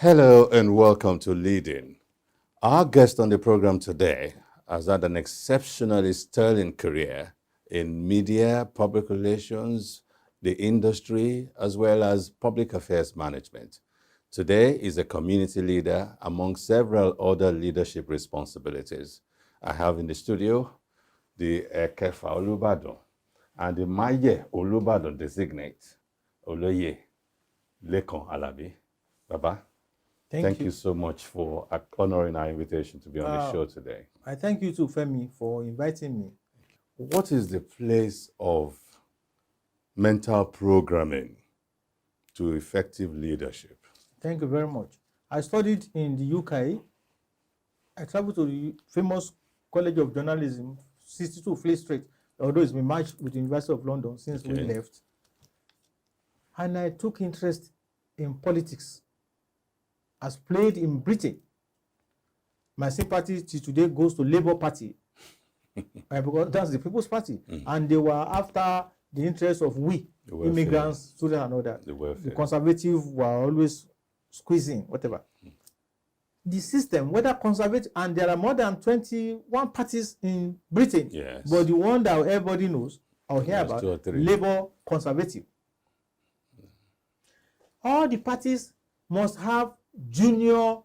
Hello and welcome to Leading. Our guest on the program today has had an exceptionally sterling career in media, public relations, the industry, as well as public affairs management. Today is a community leader among several other leadership responsibilities. I have in the studio the Ekefa Olubadon and the Maye Olubadon designate, Oloye, Lekan Alabi. Baba. Thank you so much for honoring our invitation to be on the show today. I thank you too, Femi, for inviting me. What is the place of mental programming to effective leadership? Thank you very much. I studied in the UK. I traveled to the famous College of Journalism, 62 Fleet Street, although it's been merged with the University of London since we left. And I took interest in politics as played in Britain. My sympathy to today goes to Labour Party because that's the People's Party. And they were after the interests of immigrants, students and all that. The Conservatives were always squeezing, whatever. The system, whether conservative, and there are more than 21 parties in Britain, but the one that everybody knows or hear about, Labour Conservative. All the parties must have junior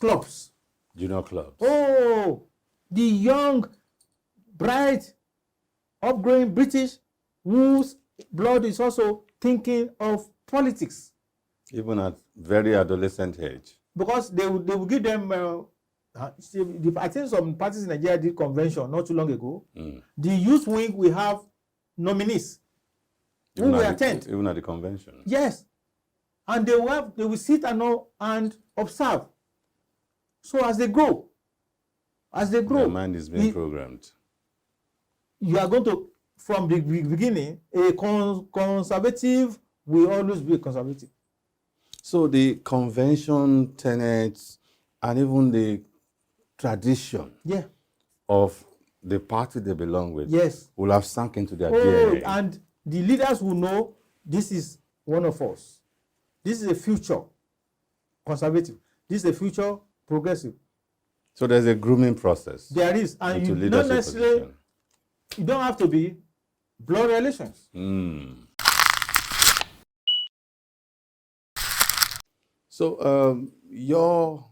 clubs. Junior clubs. Oh, the young, bright, upgrowing British whose blood is also thinking of politics. Even at very adolescent age. Because they will give them, I think some parties in Nigeria did convention not too long ago. The youth wing will have nominees who will attend. Even at the convention. Yes. And they will sit and observe. So as they grow, their mind is being programmed. You are going to, from the beginning, a conservative will always be a conservative. So the convention tenets and even the tradition of the party they belong with will have sunk into their DNA. And the leaders will know this is one of us. This is a future conservative. This is a future progressive. So there's a grooming process. There is. And you don't necessarily, you don't have to be blood relations. So your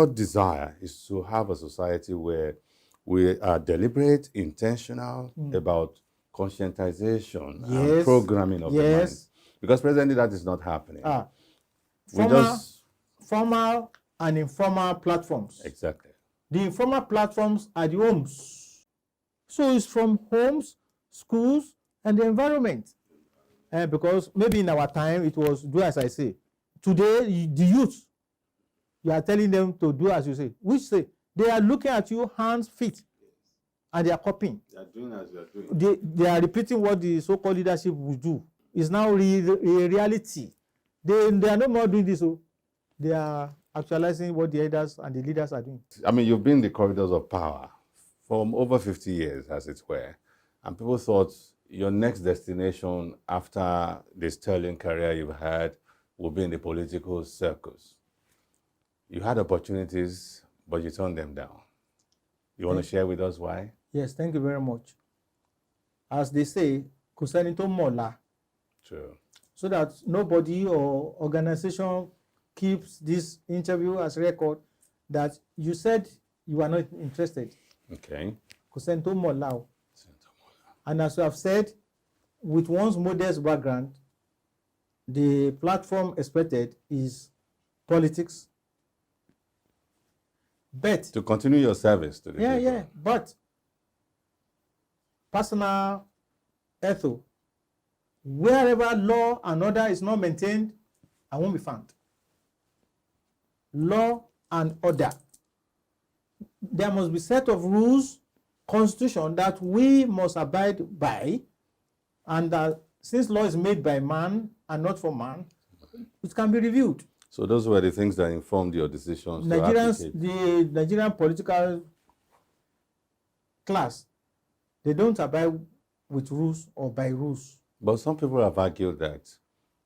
desire is to have a society where we are deliberate, intentional about conscientization and programming of the mind. Because presently that is not happening. Formal and informal platforms. Exactly. The informal platforms are the homes. So it's from homes, schools, and the environment. Because maybe in our time it was do as I say. Today, the youth, you are telling them to do as you say. Which say, they are looking at you, hands, feet, and they are copying. They are doing as you are doing. They are repeating what the so-called leadership will do. It's now a reality. They are no more doing this. So they are actualizing what the elders and the leaders are doing. I mean, you've been in the corridors of power for over 50 years, as it were. And people thought your next destination after the sterling career you've had will be in the political circles. You had opportunities, but you turned them down. You want to share with us why? Yes, thank you very much. As they say, Kusanito Mola. True. So that nobody or organization keeps this interview as record that you said you are not interested. Okay. Kusanito Mola. And as you have said, with one's modest background, the platform expected is politics. But to continue your service to the people. But personal ethics, wherever law and order is not maintained, I won't be found. Law and order. There must be a set of rules, constitution that we must abide by, and that since law is made by man and not for man, it can be reviewed. So those were the things that informed your decisions. The Nigerian political class, they don't abide with rules or by rules. But some people have argued that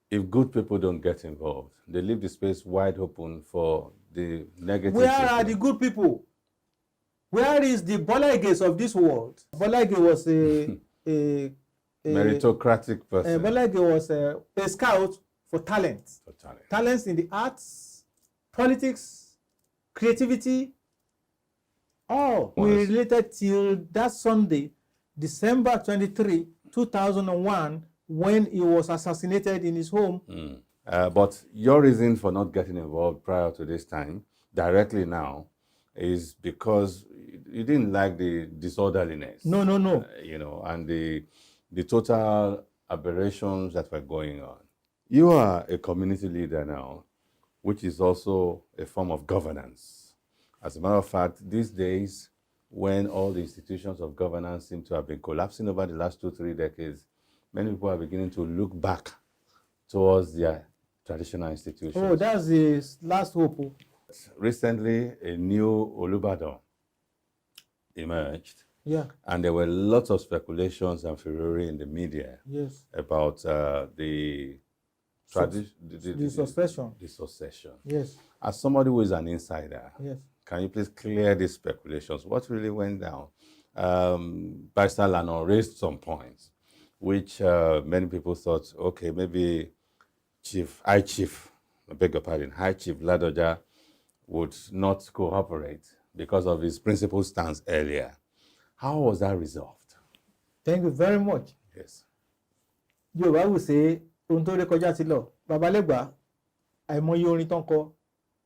if good people don't get involved, they leave the space wide open for the negative. Where are the good people? Where is the Bolages of this world? Bolage was a meritocratic person. Bolage was a scout for talent. Talents in the arts, politics, creativity. All we related till that Sunday, December 23, 2001, when he was assassinated in his home. But your reason for not getting involved prior to this time, directly now, is because you didn't like the disorderliness. No. And the total aberrations that were going on. You are a community leader now, which is also a form of governance. As a matter of fact, these days, when all the institutions of governance seem to have been collapsing over the last 2-3 decades, many people are beginning to look back towards their traditional institutions. Oh, that's the last hope. Recently, a new Olubadan emerged. Yeah. And there were lots of speculations and furore in the media. Yes. About the succession. The succession. Yes. As somebody who is an insider, yes, can you please clear these speculations? What really went down? Barrister Lano raised some points, which many people thought, okay, maybe High Chief Ladoja would not cooperate because of his principal stance earlier. How was that resolved? Thank you very much. Yes. Yorùbá will say, ohun tó rékọjá ti lọ, Babalegba, àìmọye orin tán kọ.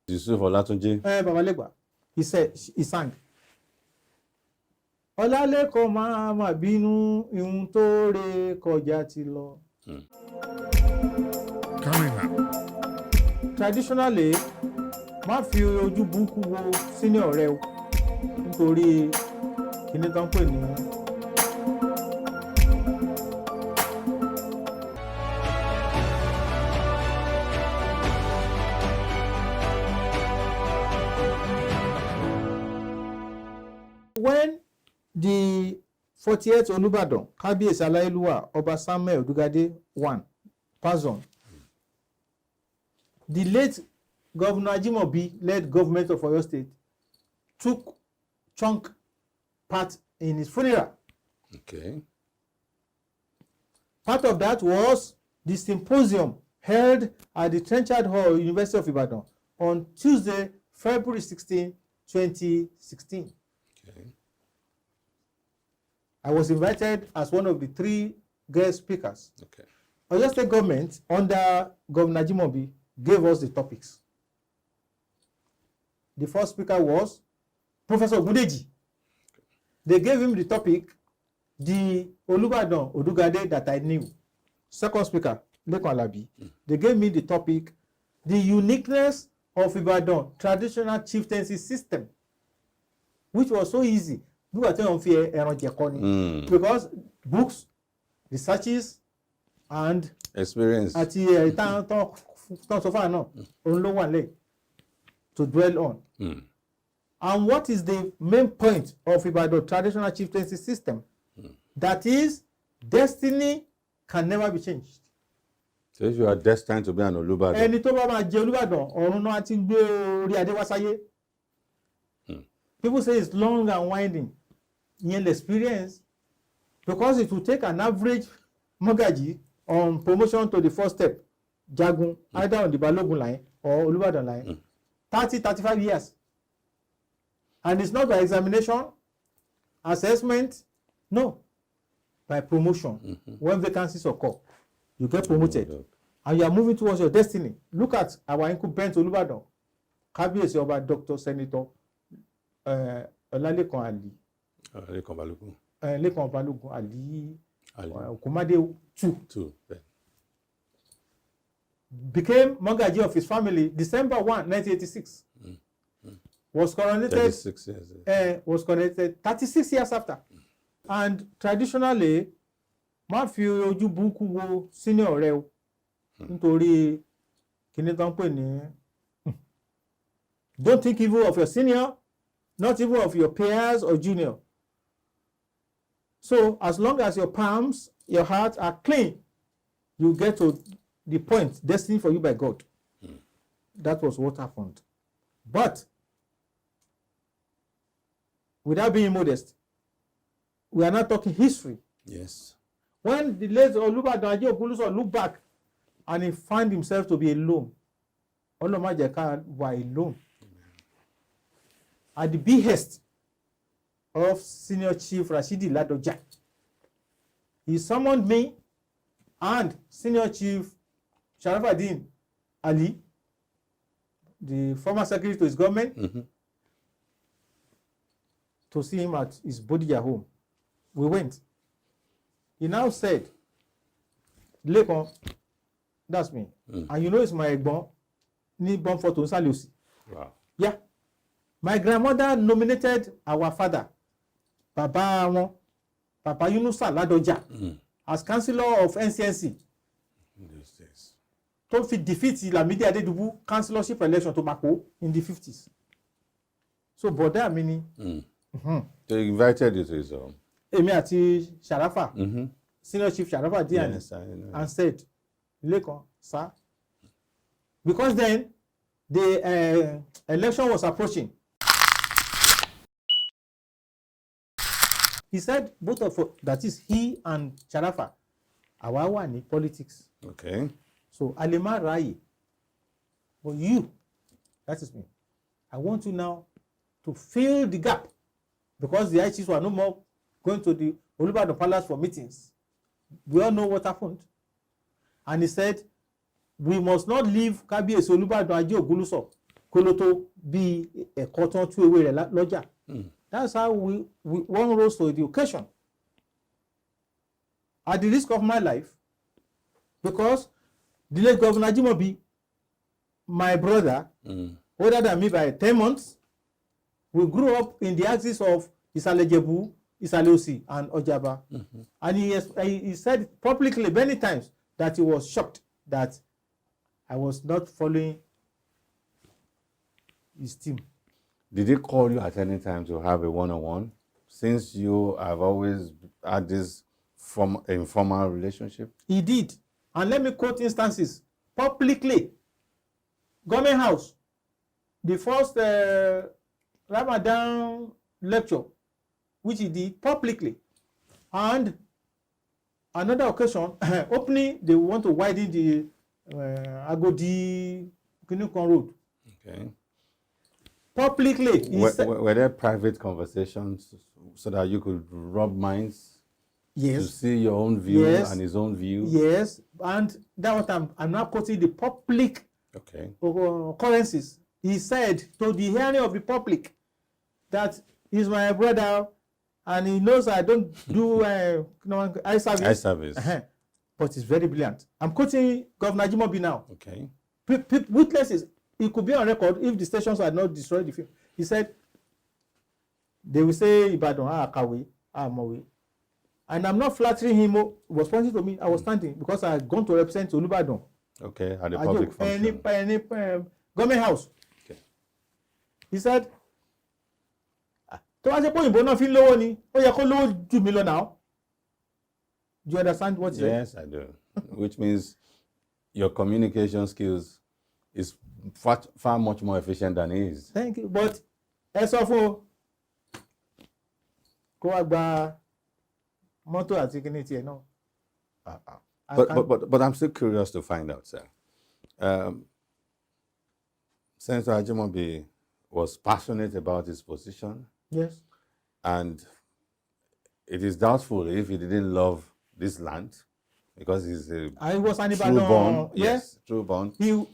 Yusuf Olatunji. Babalegba, he sang. Ọlálékan máa bínú ihun tó rékọjá ti lọ. Traditionally, má fi ojú burúkú wo senior rẹ o, nítorí kíní tán pè ní. When the 48th Olubadan, Kábíyèsí Aláyélúwà, Ọba Samuel Odugade I, passed on, the late Governor Ajimobi led government of Oyo State took chunk part in his funeral. Okay. Part of that was the symposium held at the Trenchard Hall, University of Ibadan, on Tuesday, February 16, 2016. Okay. I was invited as one of the 3 guest speakers. Okay. Oyo State government, under Governor Ajimobi, gave us the topics. The first speaker was Professor Ogundeji. They gave him the topic, the Olubadan Odugade that I knew. Second speaker, Lekan Alabi. They gave me the topic, the uniqueness of Ibadan traditional chieftaincy system, which was so easy. Because books, researches, and experience so far no, only one leg to dwell on. And what is the main point of Ibadan traditional chieftaincy system? That is, destiny can never be changed. So if you are destined to be an Olubadan. Ẹni tó bá máa jẹ Olúbàdàn, ọ̀run náà ti gbé orí adé wá sáyé. People say it's long and winding. You'll experience, because it will take an average Mogaji on promotion to the first step, Jagun, either on the Balogun line or Olubadan line, 30-35 years. And it's not by examination, assessment, no, by promotion. When vacancies occur, you get promoted, and you are moving towards your destiny. Look at our incumbent Olubadan, Kábíyèsí Ọba Dr. Senator Ọlálékan Ali. Lekan Balogun Ali. Okumade II. Became Mogaji of his family December 1, 1986. Was coronated 36 years. Was coronated 36 years after. And traditionally, má fi ojú burúkú wo senior rẹ o, nítorí kíní tán pè ní don't think evil of your senior, not even of your peers or junior. So as long as your palms, your heart are clean, you get to the point destined for you by God. That was what happened. But without being modest, we are not talking history. Yes. When the late Olubadan Aje Oguluso looked back and he found himself to be alone, Olomajeka were alone. At the behest of Senior Chief Rashidi Ladoja, he summoned me and Senior Chief Sharafaddin Ali, the former secretary to his government, to see him at his Bodija home. We went. He now said, Lekan, that's me. And you know it's my Egbon, ni born for Tonsalusi. Wow. Yeah. My grandmother nominated our father, Papa Yunusa Ladoja, as Councillor of NCNC. Yes. To defeat Lamidi Adedubu councillorship election to Mako in the 50s. So, brother Amini. They invited you to his home. Emi ati Sharafa, Senior Chief Sharafa Diani, Yes, I know. and said, Lekan, sir, because then the election was approaching. He said, both of, that is he and Sharafa, àwa wà ní politics. Okay. So, Alema Rai, but you, that is me, I want you now to fill the gap, because the ICs were no more going to the Olubadan Palace for meetings. We all know what happened. And he said, we must not leave Kábíyèsí Olubadan Aje Oguluso Koloto be a cotton to away lodger. That's how we one rose to the occasion. At the risk of my life, because the late Governor Jimobi, my brother, older than me by 10 months, we grew up in the axis of Isalejebu, Isaleosi, and Ojaba. And he said publicly many times that he was shocked that I was not following his team. Did he call you at any time to have a one-on-one? Since you have always had this informal relationship? He did. And let me quote instances. Publicly, Government House, the first Ramadan lecture, which he did publicly. And another occasion, opening, they want to widen the Agodi Kinukon Road. Okay. Publicly. Were there private conversations so that you could rub minds? Yes. To see your own view and his own view? Yes. And that what I'm now quoting the public occurrences. He said to the hearing of the public that he's my brother and he knows I don't do eye service. Eye service. But it's very brilliant. I'm quoting Governor Jimobi now. Okay. Witnesses. It could be on record if the stations had not destroyed the film. He said, they will say, Ibadan, Akawe, Mowe. And I'm not flattering him. He was pointing to me. I was standing because I had gone to represent Olubadan. Okay, at the public function. Government house. Okay. He said, tó bá ṣe pé òyìnbó náà fi ń lówó ni, ó yẹ kó lówó jù mí lọ now. Do you understand what he said? Yes, I do. Which means your communication skills is far much more efficient than his. Thank you. But ẹ sọ fún kó wá gba mọ́tò àti kíní tiẹ̀ náà. But I'm still curious to find out, sir. Senator Ajimobi was passionate about his position. Yes. And it is doubtful if he didn't love this land, because he's a true born. Yes, true born. He of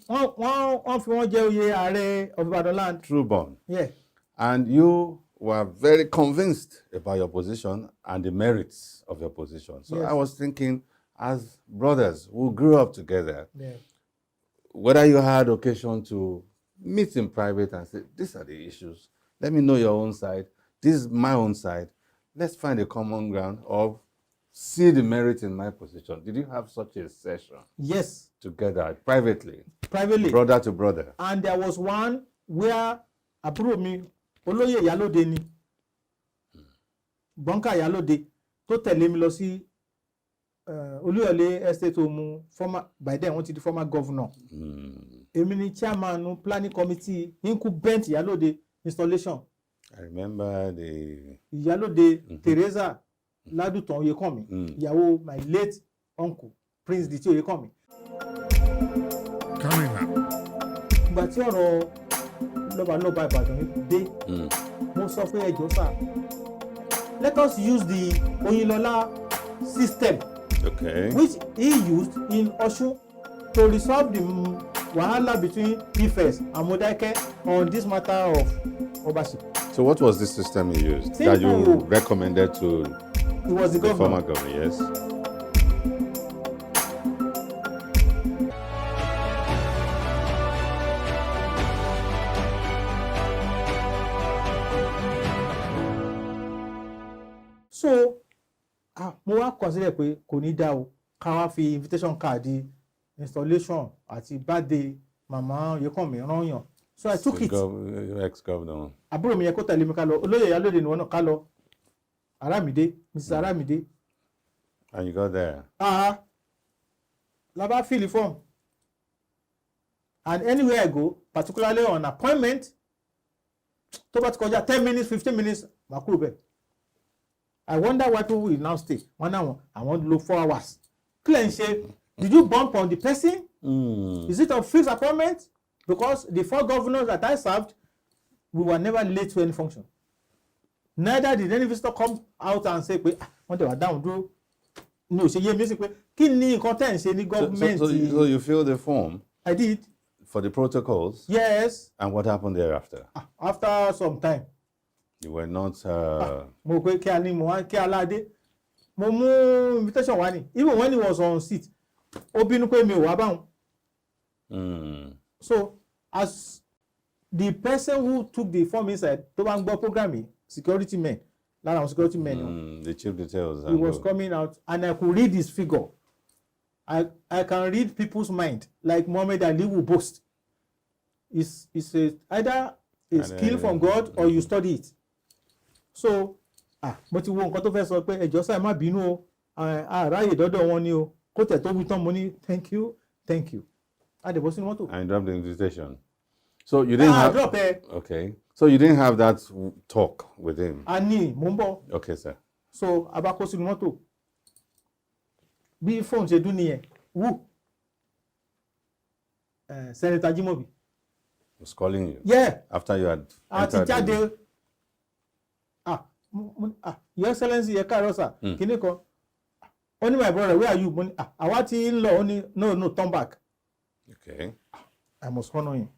Ibadan land. True born. Yeah. And you were very convinced about your position and the merits of your position. So yes. I was thinking, as brothers who grew up together, whether you had occasion to meet in private and say, these are the issues. Let me know your own side. This is my own side. Let's find a common ground or see the merit in my position. Did you have such a session? Yes. Together, privately? Privately. Brother to brother. And there was one where àbúrò mi, Oloye Iyalode ni, Bonka Iyalode, tó tẹ̀lé mi lọ sí Oloye estate home former by then wanted the former governor. Èmi ni chairman planning committee incumbent Ìyálóde installation. I remember the Ìyálóde Teresa Ládùtàn Oyèkánmi, ìyàwó my late uncle Prince Dìtì Oyèkánmi. Ìgbà tí ọ̀rọ̀ lọ́balọ́ba Ìbàdàn dé, mo sọ fún ẹjọ́ sà, let us use the Oyinlọ́lá system, which he used in Ọ̀ṣun to resolve the wahala between Ifes and Modákẹ́ on this matter of ownership. So what was the system you used that you recommended to it was the former governor? Yes. So, mo wá consider pé kò ní dá o ká wá fi invitation card installation àti birthday mama Oyèkánmi rányàn. So I took it. Ex-governor. Àbúrò mi yẹ kó tẹ̀lé mi ká lọ. Olóyè Ìyálóde ni wọ́n náà ká lọ. Aramide, Mrs. Aramide. And you got there? La bá fill the form. And anywhere I go, particularly on appointment, tó bá ti kọjá 10 minutes, 15 minutes, màá kúrò bẹ́ẹ̀. I wonder why people will now stay. One hour, I want to look 4 hours. Clean shape. Did you bump on the person? Is it a fixed appointment? Because the 4 governors that I served, we were never late to any function. Neither did any visitor come out and say, "Wọ́n tẹ̀ wá dáhùn dúró." No, ṣe yé mi sí pé kí ni nǹkan tẹ̀ ń ṣe ní government. So you filled the form? I did. For the protocols? Yes. And what happened thereafter? After some time. You were not. Mo pé kí a ní mo wá kí aládé. Mo mú invitation wá ní. Even when he was on seat, ó bínú pé mi ò wá báwọn. So as the person who took the form inside, tó bá ń gbọ́ program yìí, security men, lára àwọn security men. The chief details. He was coming out and I could read his figure. I can read people's mind like Muhammad Ali will boast. It's either a skill from God or you study it. So mo ti wo nǹkan tó fẹ́ sọ pé ẹjọ́ sáà má bínú o, àráyè dọ́dọ̀ wọn ni o, kó tẹ̀ tó wí tán mo ní thank you. Adebo sínú mọ́tò. And dropped the invitation. So you didn't have. Drop it. Okay. So you didn't have that talk with him. A ní mò ń bọ̀. Okay, sir. So a bá kó sínú mọ́tò. Bí fóònù ṣe dún nìyẹn, Senator Jimobi was calling you. Yeah. After you had. Àti jáde. Your Excellency, ẹ káàárọ̀ sà. Kíní kan. Only my brother, where are you? Àwa ti ń lọ, only no, turn back. Okay. I must honor him.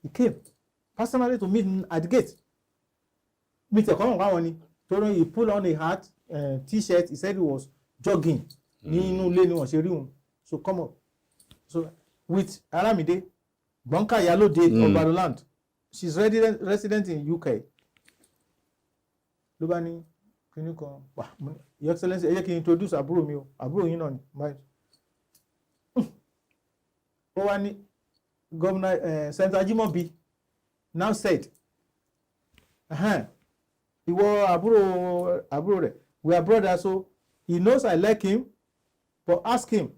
He came personally to meet me at the gate. Meet a common one. He pulled on a hat, t-shirt. He said he was jogging. So come up. So with Aramide, Banka Ìyálóde of Badoland. She's resident in UK. Lubani, can you come? Your Excellency, I can introduce àbúrò mi o. Àbúrò yín náà ni. Owani, Governor Senator Jimobi now said, ìwọ àbúrò rẹ̀, we are brothers, so he knows I like him, but ask him,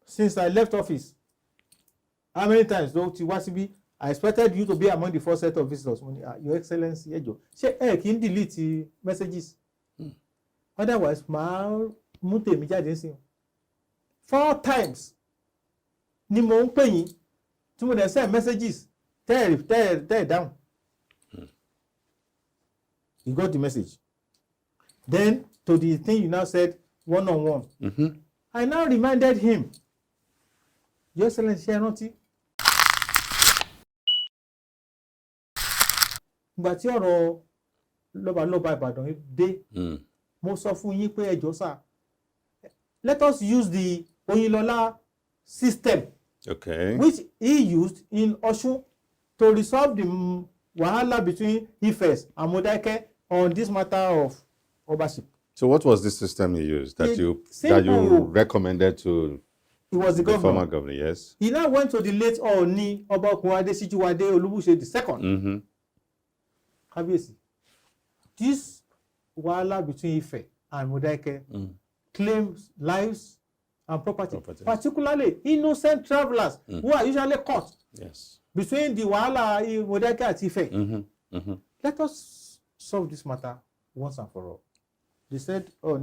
since I left office, how many times though ti wá síbí, I expected you to be among the first set of visitors. Your Excellency, ẹjọ́ ṣé ẹ kì í delete messages? Otherwise, màá mú tèmi jáde sí i. 4 times ni mo ń pè yín tí mo dẹ̀ send messages tell down. He got the message. Then to the thing you now said one-on-one. I now reminded him, Your Excellency, ṣé ẹ rántí? Ìgbà tí ọ̀rọ̀ lọ́balọ́ba Ìbàdàn dé, mo sọ fún yín pé ẹjọ́ sà, let us use the Oyinlọ́lá system, which he used in Ọ̀ṣun to resolve the wahala between Ifes and Modákẹ́ on this matter of ownership. So what was the system you used that you recommended to He was the governor. Former governor, yes. He now went to the late Ooni Ọba Okunade Sijuwade Olubuse II. Kábíyèsí. This wahala between Ife and Modeke claims lives and property, particularly innocent travelers who are usually caught between the Wahala, Modeke, and Ife. Let us solve this matter once and for all. They said, oh,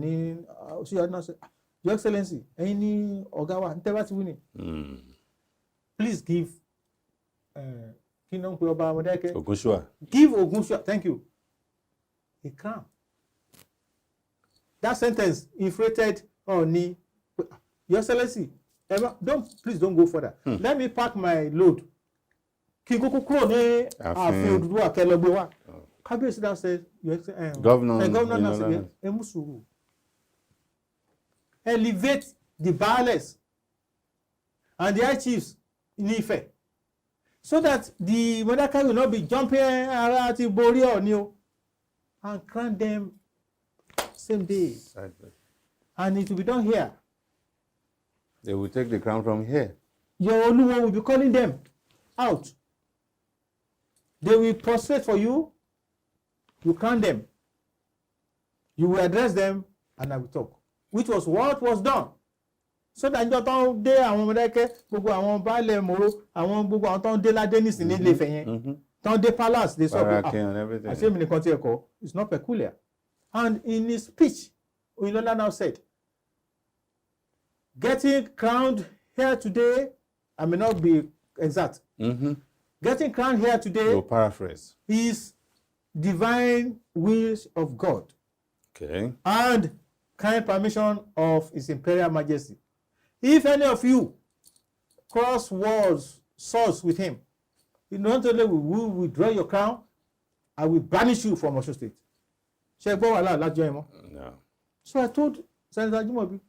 she had not said, Your Excellency, any Ogawa, please give Kingdom Kuyoba Modeke. Ogunshua. Give Ogunshua, thank you, a crown. That sentence inflated Oni. Your Excellency, please don't go further. Let me pack my load. Kinkuku Krone, Afi Oduduwa Kelogbewa. Kabiyesi now says, Governor now says, Emusuru. Elevate the baalies and the high chiefs in Ife, so that the Modeke will not be jumping around the Bori or New, and crown them same day. And it will be done here. They will take the crown from here. Your Oluwo will be calling them out. They will prostrate for you. You crown them. You will address them, and I will talk. Which was what was done. So that you don't dé àwọn Modeke, gbogbo àwọn baálẹ̀ Moro, àwọn gbogbo àwọn tó ń dé ládé nísìnyí nílé Ifẹ̀ yẹn, tó ń dé palace, they saw àṣẹ mi nìkan tí ẹ kọ́, it's not peculiar. And in his speech, Oyinlola now said, getting crowned here today, I may not be exact. Getting crowned here today, you'll paraphrase, is divine wish of God. Okay. And kind permission of His Imperial Majesty. If any of you cross swords with him, not only will we withdraw your crown, I will banish you from Osun State. No. So I told Senator Ajimobi.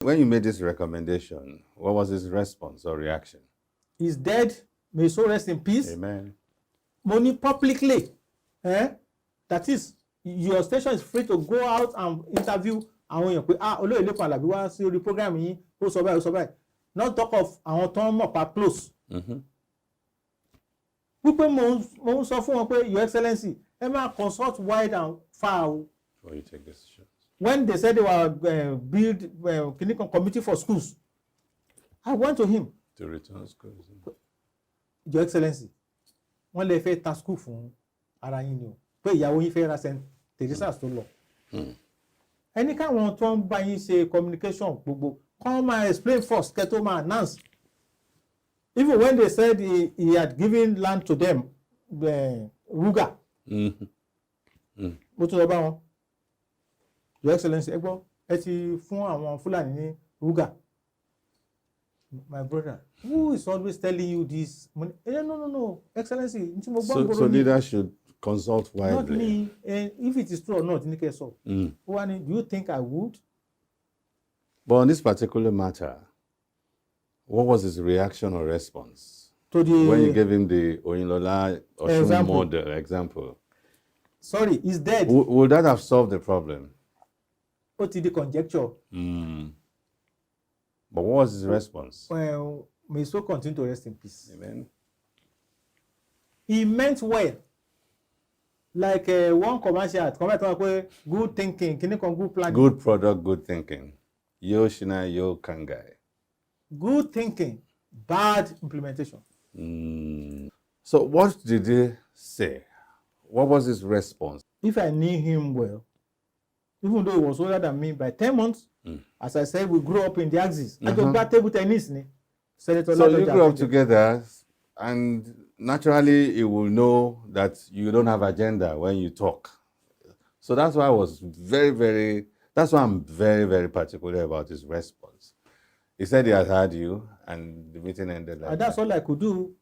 When you made this recommendation, what was his response or reaction? He's dead. May his soul rest in peace. Amen. Money publicly. That is, your station is free to go out and interview àwọn èèyàn pé Oloye Lekan Alabi wá sí orí program yín ó sọ báyìí. Not talk of àwọn tó ń mọ̀ pa close. Wípé mo ń sọ fún wọn pé Your Excellency ẹ máa consult wide and far. Before you take decisions. When they said they were build committee for schools, I went to him. To return schools. Your Excellency, wọ́n lè fẹ́ ta school fún ara yín ni o. Pé ìyàwó yín fẹ́ ra St. Teresa's tó lọ. Ẹni káwọn tó ń bá yín ṣe communication gbogbo come and explain first kẹ́ tó máa announce. Even when they said he had given land to them, Ruga. Mo tún lọ bá wọn. Your Excellency, ẹ gbọ́ ẹ ti fún àwọn Fúlàní ní Ruga. My brother, who is always telling you this? No, Excellency. So leaders should consult widely. Not me. If it is true or not, do you think I would? But on this particular matter, what was his reaction or response when you gave him the Oyinlola Osun model example? Sorry, he's dead. Would that have solved the problem? What is the conjecture? But what was his response? Well, may his soul continue to rest in peace. Amen. He meant well. Like one commercial, good thinking, good planning. Good product, good thinking. Yo Shina, yo Kangai. Good thinking, bad implementation. So what did he say? What was his response? If I knew him well, even though he was older than me by 10 months, as I said, we grew up in the axis. I just got table tennis. So you grew up together, and naturally he will know that you don't have agenda when you talk. So that's why I'm very, very particular about his response. He said he had heard you, and the meeting ended like that. That's all I could do.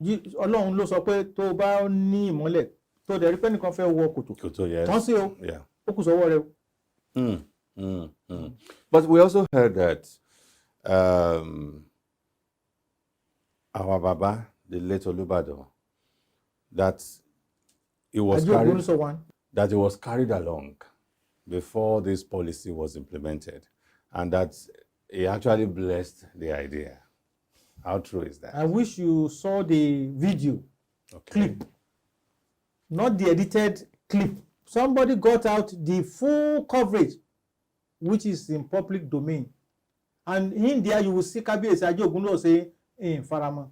Ọlọ́run ló sọ pé tó bá ní ìmọ́lẹ̀ tó dẹ̀ rí pé nìkan fẹ́ wọ kòtò. Kòtò, yes. Tán sí o, ó kù sọ́wọ́ rẹ o. But we also heard that our Baba, the late Olubadan, that he was carried along before this policy was implemented, and that he actually blessed the idea. How true is that? I wish you saw the video clip, not the edited clip somebody got out the full coverage, which is in public domain. And in there, you will see Kábíyèsí Ajogunlo say, faramọ́.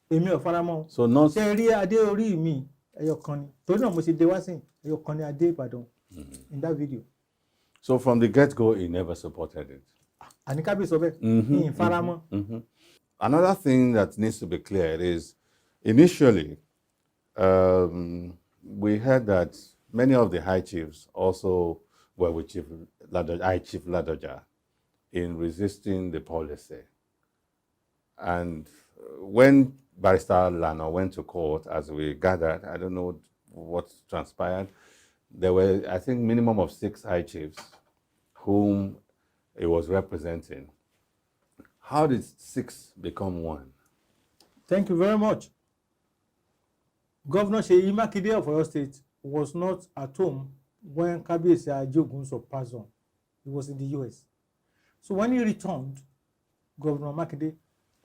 Èmi ò faramọ́. So not... Ṣé rí adé orí mi ẹyọkan ni. Torí náà mo ṣe dé wá sí ẹyọkan ni adé Ìbàdàn in that video. So from the get-go, he never supported it. Àní Kábíyèsí sọ bẹ́ẹ̀, faramọ́. Another thing that needs to be clear is, initially, we heard that many of the high chiefs also were with High Chief Ladoja in resisting the policy. And when Barrister Lano went to court, as we gathered, I don't know what transpired, there were, I think, minimum of 6 high chiefs whom he was representing. How did 6 become 1? Thank you very much. Governor Seyi Makinde of Oyo State was not at home when Kábíyèsí Ajogunso passed on. He was in the US. So when he returned, Governor Makinde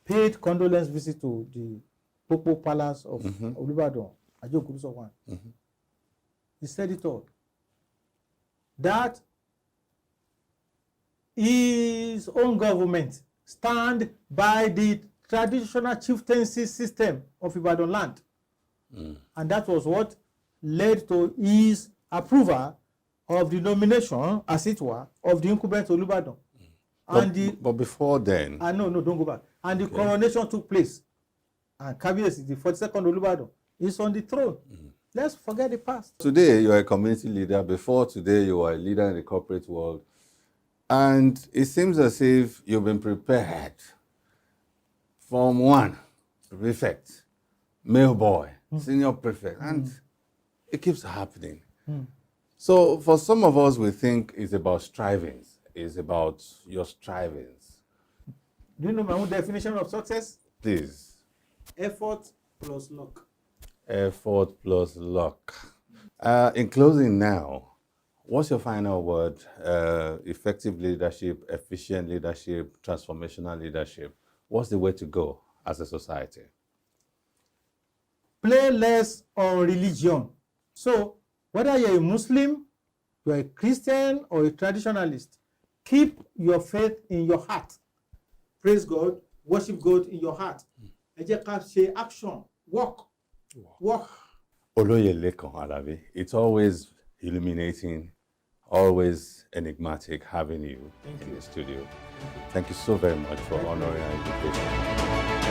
paid condolence visit to the Popo Palace of Olubadan, Ajogunso 1. He said it all. That his own government stand by the traditional chieftaincy system of Ibadan land. And that was what led to his approval of the nomination, as it were, of the incumbent Olubadan. But before then... No, don't go back. And the coronation took place. And Kábíyèsí, the 42nd Olubadan, is on the throne. Let's forget the past. Today, you are a community leader. Before today, you are a leader in the corporate world. And it seems as if you've been prepared from one prefect, male boy, senior prefect, and it keeps happening. So for some of us, we think it's about strivings. It's about your strivings. Do you know my own definition of success? Please. Effort plus luck. Effort plus luck. In closing now, what's your final word? Effective leadership, efficient leadership, transformational leadership. What's the way to go as a society? Play less on religion. So whether you're a Muslim, you're a Christian, or a traditionalist, keep your faith in your heart. Praise God, worship God in your heart. Ẹ jẹ́ ká ṣe action, walk. Oloye Lekan, Alabi, it's always illuminating, always enigmatic having you in the studio. Thank you so very much for honoring our invitation.